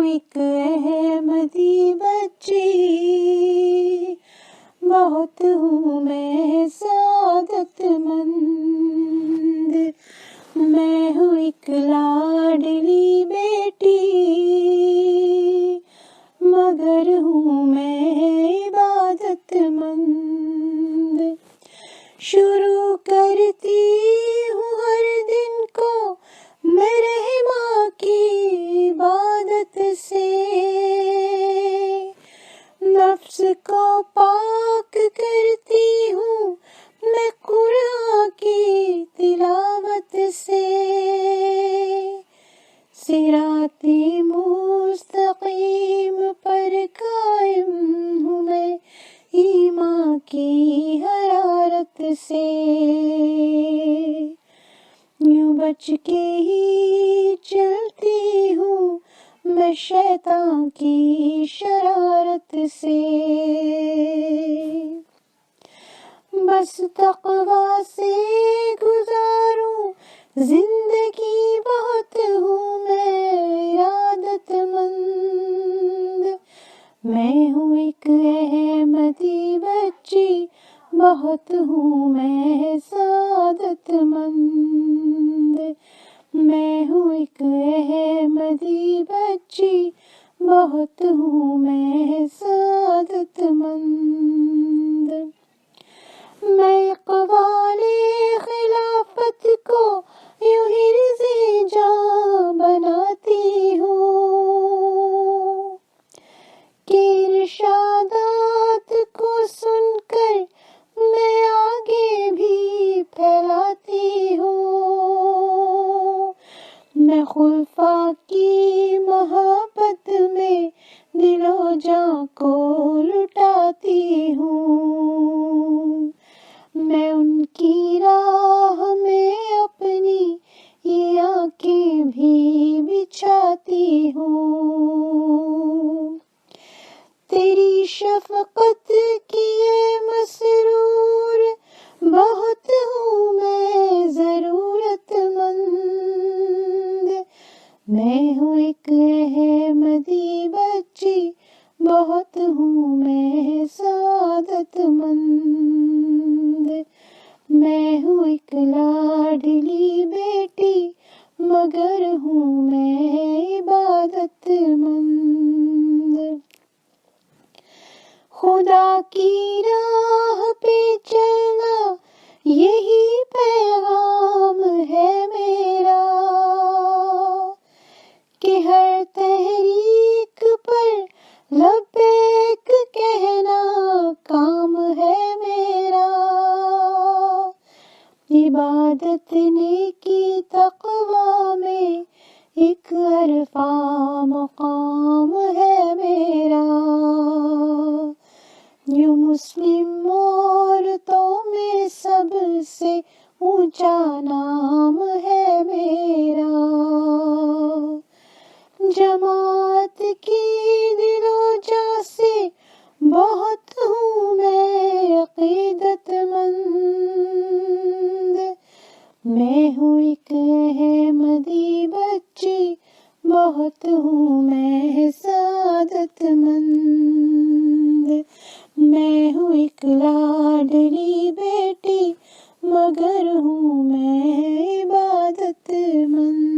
ایک احمدی بچی، بہت ہوں میں سعادت مند، میں ہوں ایک لاڈلی بیٹی، مگر ہوں میں عبادت مند۔ شروع کرتی ہوں ہر دن کو میں رحماں کی عبادت سے، نفس کو پاک کرتی ہوں میں قرآن کی تلاوت سے، صراط مستقیم پر قائم ہوں میں ایمان کی حرارت سے، یوں بچ کے ہی چلتی ہوں میں شیطان کی شرارت سے، بس تقویٰ سے گزاروں زندگی، بہت ہوں میں ارادت مند، میں ہوں ایک احمدی بچی، بہت ہوں میں سعادت مند، میں ہوں ایک احمدی بچی، بہت ہوں میں سعادت مند۔ میں اقبال خلافت کو یوں حرز جاں بناتی ہوں کہ ارشادات کو سن کر میں آگے بھی پھیلاتی ہوں، میں خلفاء کی محبت میں دل و جاں کو لٹاتی ہوں، میں ان کی راہ میں اپنی یہ آنکھیں بھی بچھاتی ہوں، تیری شفقت کیے مسرور، بہت ہوں میں ضرورت مند، میں ہوں ایک احمدی بچی، بہت ہوں میں سعادت مند، میں ہوں ایک لاڈلی بیٹی، مگر ہوں میں عبادت مند۔ خدا کی راہ پہ چلنا یہی پیغام ہے میرا، کہ ہر تحریک پر لبیک کہنا کام ہے میرا، عبادت نیکی تقویٰ میں ایک عرفاں مقام ہے میرا، یوں مسلم عورتوں میں سب سے اونچا نام ہے میرا، جماعت کی دل و جاں سے بہت ہوں میں عقیدت مند، میں ہوں ایک احمدی بچی، بہت ہوں میں سعادت مند، میں ہوں ایک لاڈلی بیٹی، مگر ہوں میں عبادت مند۔